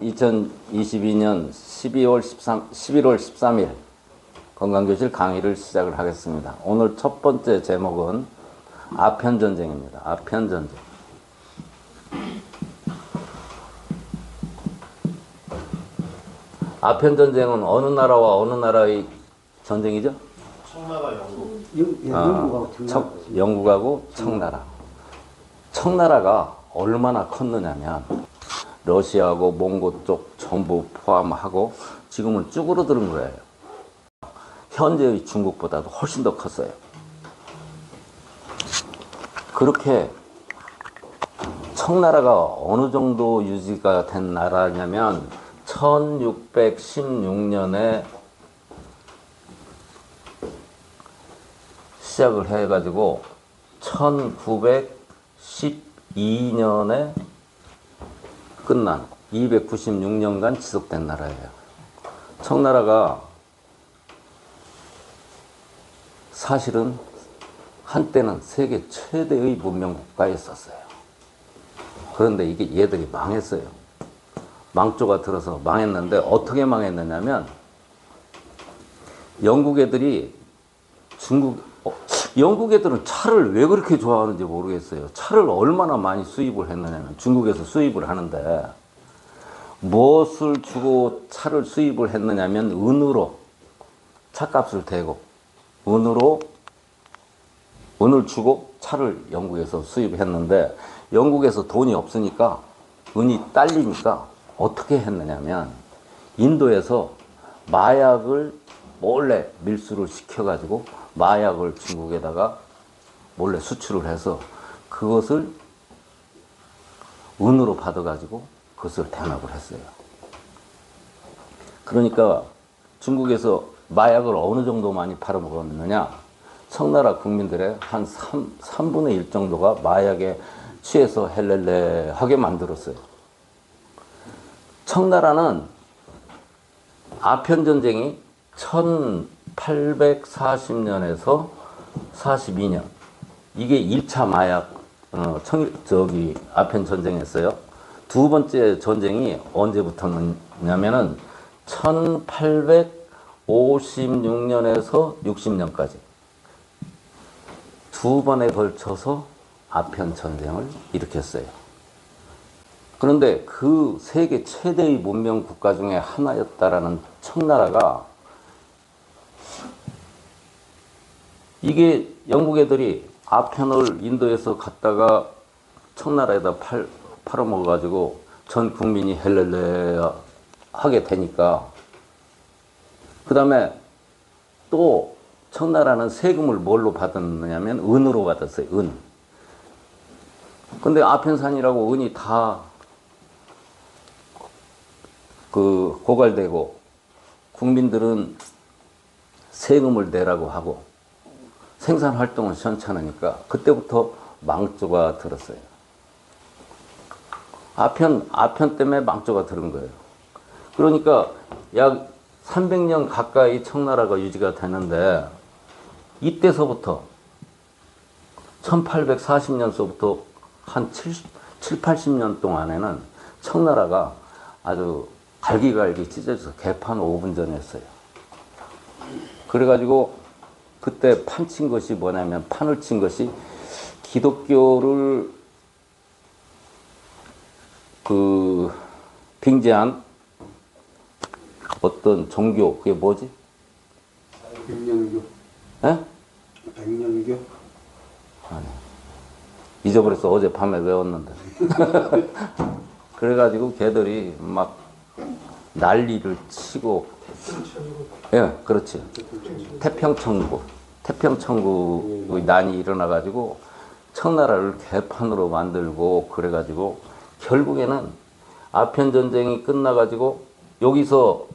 2022년 11월 13일 건강교실 강의를 시작을 하겠습니다. 오늘 첫 번째 제목은 아편전쟁입니다. 아편전쟁. 아편전쟁은 어느 나라와 어느 나라의 전쟁이죠? 청나라 영국. 영국하고 청나라. 청나라가 얼마나 컸느냐면 러시아하고 몽고 쪽 전부 포함하고 지금은 쭈그러드는 거예요. 현재의 중국보다도 훨씬 더 컸어요. 그렇게 청나라가 어느 정도 유지가 된 나라냐면 1616년에 시작을 해가지고 1912년에 끝난 296년간 지속된 나라예요. 청나라가 사실은 한때는 세계 최대의 문명 국가였었어요. 그런데 이게 얘들이 망했어요. 망조가 들어서 망했는데 어떻게 망했느냐면 영국 애들이 영국 애들은 차를 왜 그렇게 좋아하는지 모르겠어요. 차를 얼마나 많이 수입을 했느냐면 중국에서 수입을 하는데 무엇을 주고 차를 수입을 했느냐면 은으로 차값을 대고 은을 주고 차를 영국에서 수입했는데 영국에서 돈이 없으니까 은이 딸리니까 어떻게 했느냐면 인도에서 마약을 몰래 밀수를 시켜가지고 마약을 중국에다가 몰래 수출을 해서 그것을 은으로 받아가지고 그것을 대납을 했어요. 그러니까 중국에서 마약을 어느 정도 많이 팔아먹었느냐, 청나라 국민들의 한 3분의 1 정도가 마약에 취해서 헬렐레하게 만들었어요. 청나라는 아편전쟁이 1840년에서 42년 이게 1차 마약 아편전쟁이었어요. 두 번째 전쟁이 언제부터냐면은 1856년에서 60년까지 두 번에 걸쳐서 아편전쟁을 일으켰어요. 그런데 그 세계 최대의 문명 국가 중에 하나였다라는 청나라가 이게 영국 애들이 아편을 인도에서 갖다가 청나라에다 팔아먹어가지고 전 국민이 헬렐레 하게 되니까 그 다음에 또 청나라는 세금을 뭘로 받았느냐면 은으로 받았어요. 은. 근데 아편산이라고 은이 다 고갈되고 국민들은 세금을 내라고 하고 생산 활동은 시원찮으니까 그때부터 망조가 들었어요. 아편 때문에 망조가 들은 거예요. 그러니까 약 300년 가까이 청나라가 유지가 되는데 이때서부터 1840년서부터 한 80년 동안에는 청나라가 아주 갈기갈기 찢어져서 개판 5분 전이었어요. 그래가지고 그때 판친 것이 뭐냐면 판을 친 것이 기독교를 빙자한 어떤 종교, 그게 뭐지? 백령교. 에? 백령교? 아니. 잊어버렸어. 어젯밤에 외웠는데. 그래가지고 걔들이 막 난리를 치고. 예, 그렇지. 태평천국의 난이 일어나가지고 청나라를 개판으로 만들고 그래가지고 결국에는 아편전쟁이 끝나가지고 여기서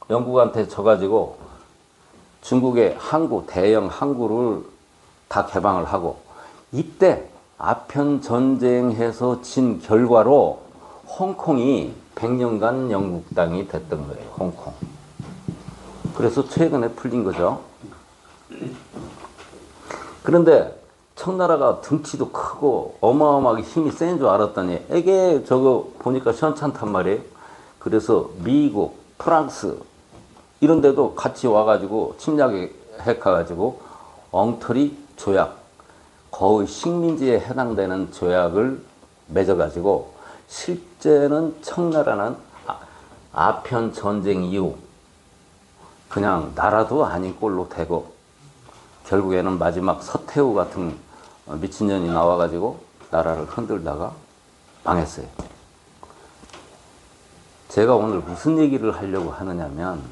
영국한테 져가지고 중국의 항구, 대영 항구를 다 개방을 하고 이때 아편전쟁에서 진 결과로 홍콩이 100년간 영국 땅이 됐던 거예요. 홍콩. 그래서 최근에 풀린 거죠. 그런데 청나라가 등치도 크고 어마어마하게 힘이 센 줄 알았더니 이게 저거 보니까 시원찮단 말이에요. 그래서 미국, 프랑스 이런 데도 같이 와가지고 침략해 가가지고 엉터리 조약, 거의 식민지에 해당되는 조약을 맺어가지고 실제는 청나라는 아편 전쟁 이후 그냥 나라도 아닌 꼴로 되고 결국에는 마지막 서태후 같은 미친년이 나와가지고 나라를 흔들다가 망했어요. 제가 오늘 무슨 얘기를 하려고 하느냐면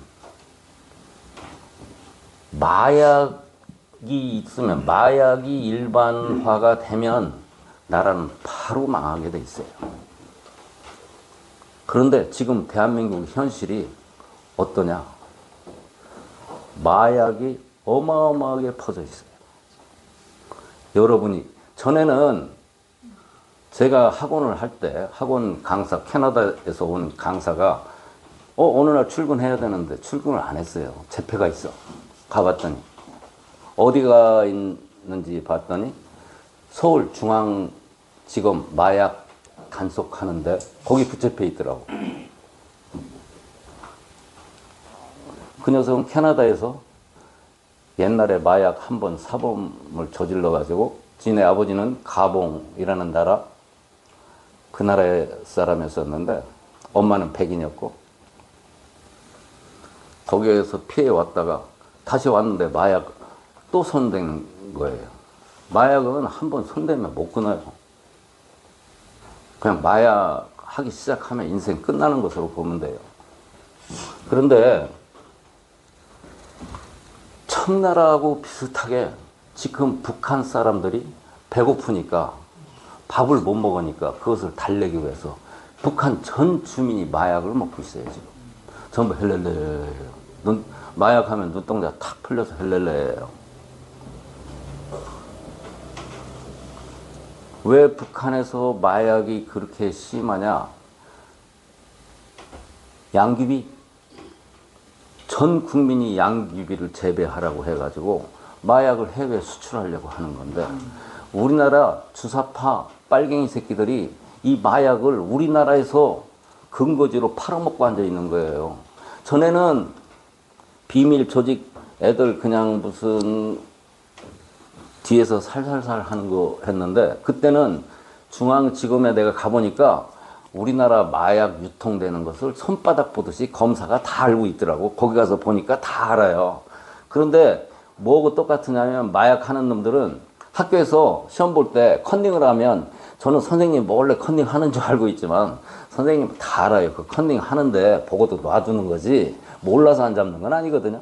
마약이 있으면 마약이 일반화가 되면 나라는 바로 망하게 돼 있어요. 그런데 지금 대한민국 현실이 어떠냐? 마약이 어마어마하게 퍼져 있어요. 여러분이 전에는 제가 학원을 할 때 학원 강사 캐나다에서 온 강사가 어느 날 출근해야 되는데 출근을 안 했어요. 재패가 있어. 가봤더니 어디가 있는지 봤더니 서울중앙지검 마약 단속하는데 거기 붙잡혀 있더라고. 그 녀석은 캐나다에서 옛날에 마약 한 번 사범을 저질러 가지고 지네 아버지는 가봉이라는 나라 그 나라의 사람이었었는데 엄마는 백인이었고 거기에서 피해 왔다가 다시 왔는데 마약 또 손댄 거예요. 마약은 한 번 손대면 못 끊어요. 그냥 마약 하기 시작하면 인생 끝나는 것으로 보면 돼요. 그런데 청나라하고 비슷하게 지금 북한 사람들이 배고프니까 밥을 못 먹으니까 그것을 달래기 위해서 북한 전 주민이 마약을 먹고 있어요. 지금 전부 헬렐레 마약하면 눈동자 탁 풀려서 헬렐레예요. 왜 북한에서 마약이 그렇게 심하냐? 양귀비 전 국민이 양귀비를 재배하라고 해가지고 마약을 해외 수출하려고 하는 건데 우리나라 주사파 빨갱이 새끼들이 이 마약을 우리나라에서 근거지로 팔아먹고 앉아 있는 거예요. 전에는 비밀 조직 애들 그냥 무슨 뒤에서 살살살 하는 거 했는데 그때는 중앙지검에 내가 가보니까 우리나라 마약 유통되는 것을 손바닥 보듯이 검사가 다 알고 있더라고. 거기 가서 보니까 다 알아요. 그런데 뭐하고 똑같으냐면 마약 하는 놈들은 학교에서 시험 볼 때 컨닝을 하면 저는 선생님 몰래 컨닝 하는 줄 알고 있지만 선생님 다 알아요. 그 컨닝 하는데 보고도 놔두는 거지 몰라서 안 잡는 건 아니거든요.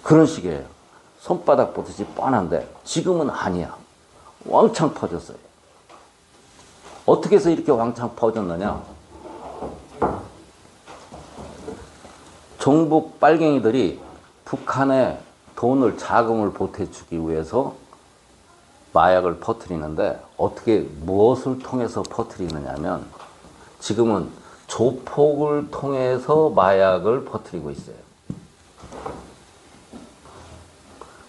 그런 식이에요. 손바닥 보듯이 뻔한데 지금은 아니야. 왕창 퍼졌어요. 어떻게 해서 이렇게 왕창 퍼졌느냐? 종북 빨갱이들이 북한에 돈을 자금을 보태주기 위해서 마약을 퍼뜨리는데 어떻게 무엇을 통해서 퍼뜨리느냐면 지금은 조폭을 통해서 마약을 퍼뜨리고 있어요.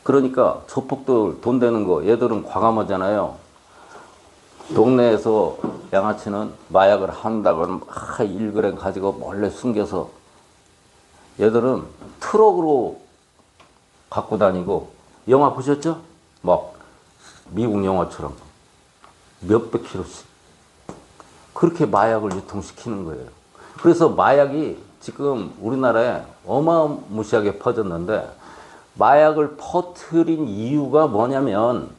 그러니까 조폭들 돈 되는 거 얘들은 과감하잖아요. 동네에서 양아치는 마약을 한다 그러면 1g 가지고 몰래 숨겨서 얘들은 트럭으로 갖고 다니고 영화 보셨죠? 막 미국 영화처럼 몇백 킬로씩 그렇게 마약을 유통시키는 거예요. 그래서 마약이 지금 우리나라에 어마무시하게 퍼졌는데 마약을 퍼뜨린 이유가 뭐냐면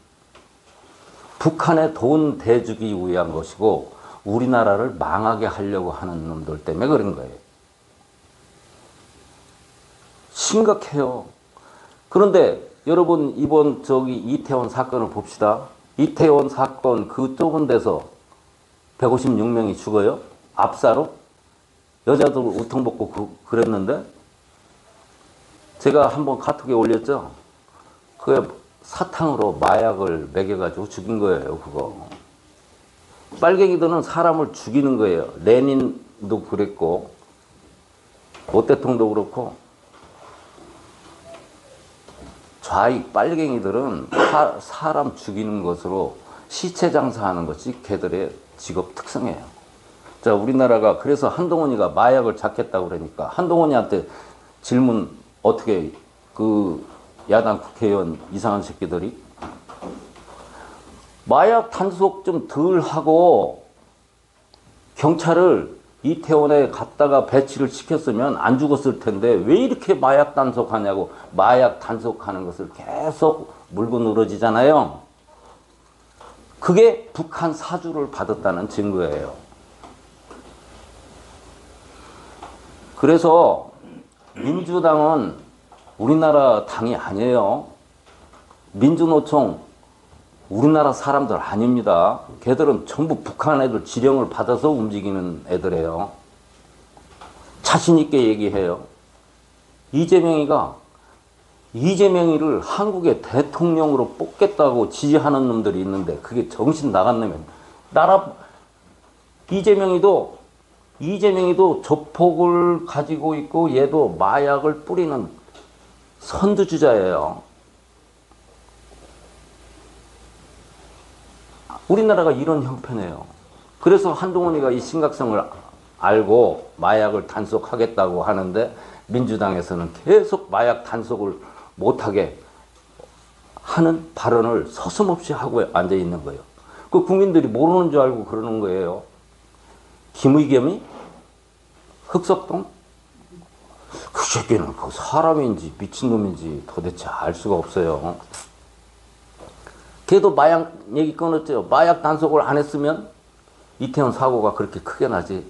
북한에 돈 대주기 위한 것이고 우리나라를 망하게 하려고 하는 놈들 때문에 그런 거예요. 심각해요. 그런데 여러분 이번 이태원 사건을 봅시다. 이태원 사건 그 좁은 데서 156명이 죽어요. 압사로 여자들 우통 벗고 그랬는데 제가 한번 카톡에 올렸죠. 그게 사탕으로 마약을 먹여가지고 죽인 거예요. 그거 빨갱이들은 사람을 죽이는 거예요. 레닌도 그랬고 모 대통령도 그렇고 좌익 빨갱이들은 사람 죽이는 것으로 시체 장사하는 것이 걔들의 직업 특성이에요. 자, 우리나라가 그래서 한동훈이가 마약을 잡겠다고 그러니까 한동훈이한테 질문 어떻게 그 야당 국회의원 이상한 새끼들이 마약 단속 좀 덜 하고 경찰을 이태원에 갔다가 배치를 시켰으면 안 죽었을 텐데 왜 이렇게 마약 단속하냐고. 마약 단속하는 것을 계속 물고 늘어지잖아요. 그게 북한 사주를 받았다는 증거예요. 그래서 민주당은 우리나라 당이 아니에요. 민주노총 우리나라 사람들 아닙니다. 걔들은 전부 북한 애들 지령을 받아서 움직이는 애들이에요. 자신 있게 얘기해요. 이재명이를 한국의 대통령으로 뽑겠다고 지지하는 놈들이 있는데 그게 정신 나간 놈이에요. 이재명이도 조폭을 가지고 있고 얘도 마약을 뿌리는 선두주자예요. 우리나라가 이런 형편이에요. 그래서 한동훈이가 이 심각성을 알고 마약을 단속하겠다고 하는데 민주당에서는 계속 마약 단속을 못하게 하는 발언을 서슴없이 하고 앉아 있는 거예요. 그 국민들이 모르는 줄 알고 그러는 거예요. 김의겸이? 흑석동? 그 새끼는 그 사람인지 미친놈인지 도대체 알 수가 없어요. 걔도 마약 얘기 끊었죠. 마약 단속을 안 했으면 이태원 사고가 그렇게 크게 나지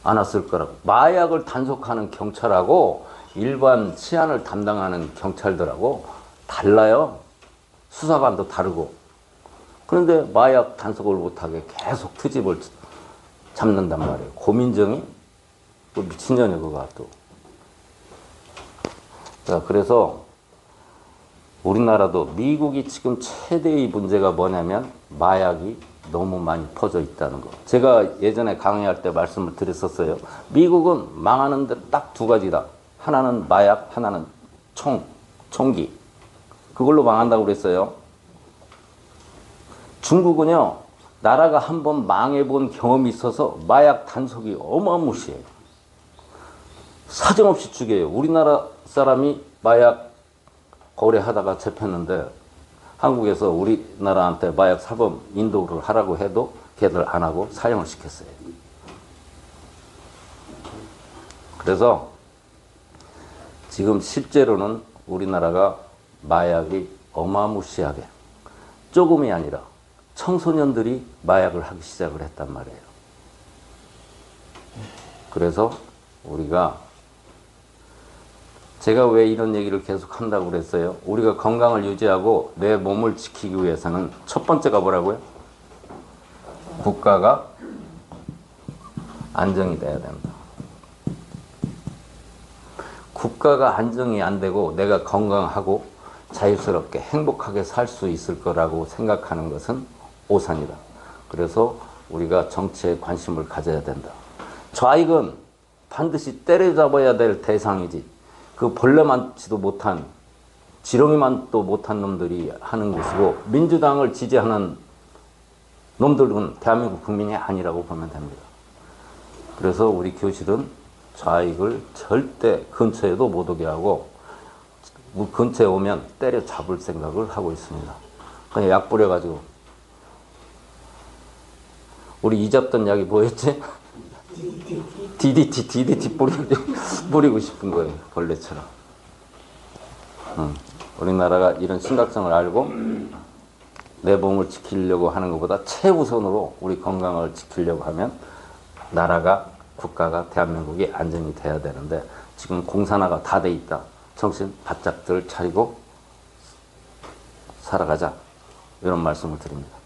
않았을 거라고. 마약을 단속하는 경찰하고 일반 치안을 담당하는 경찰들하고 달라요. 수사관도 다르고. 그런데 마약 단속을 못하게 계속 트집을 잡는단 말이에요. 고민정이? 그 미친년이 그거 또. 자, 그래서 우리나라도 미국이 지금 최대의 문제가 뭐냐면 마약이 너무 많이 퍼져 있다는 거. 제가 예전에 강의할 때 말씀을 드렸었어요. 미국은 망하는데 딱 두 가지다. 하나는 마약, 하나는 총기. 그걸로 망한다고 그랬어요. 중국은요, 나라가 한번 망해본 경험이 있어서 마약 단속이 어마무시해요. 사정없이 죽여요. 우리나라 사람이 마약 거래하다가 잡혔는데 한국에서 우리나라한테 마약 사범 인도를 하라고 해도 걔들 안 하고 사형을 시켰어요. 그래서 지금 실제로는 우리나라가 마약이 어마무시하게 조금이 아니라 청소년들이 마약을 하기 시작을 했단 말이에요. 그래서 우리가 제가 왜 이런 얘기를 계속 한다고 그랬어요? 우리가 건강을 유지하고 내 몸을 지키기 위해서는 첫 번째가 뭐라고요? 국가가 안정이 돼야 된다. 국가가 안정이 안 되고 내가 건강하고 자유스럽게 행복하게 살 수 있을 거라고 생각하는 것은 오산이다. 그래서 우리가 정치에 관심을 가져야 된다. 좌익은 반드시 때려잡아야 될 대상이지. 그 벌레만치도 못한 지렁이만도 못한 놈들이 하는 것이고 민주당을 지지하는 놈들은 대한민국 국민이 아니라고 보면 됩니다. 그래서 우리 교실은 좌익을 절대 근처에도 못 오게 하고 근처에 오면 때려잡을 생각을 하고 있습니다. 그냥 약 뿌려가지고 우리 잊었던 약이 뭐였지? DDT 뿌리고 싶은 거예요. 벌레처럼. 우리나라가 이런 심각성을 알고 내 몸을 지키려고 하는 것보다 최우선으로 우리 건강을 지키려고 하면 나라가 국가가 대한민국이 안정이 돼야 되는데 지금 공산화가 다 돼 있다. 정신 바짝들 차리고 살아가자. 이런 말씀을 드립니다.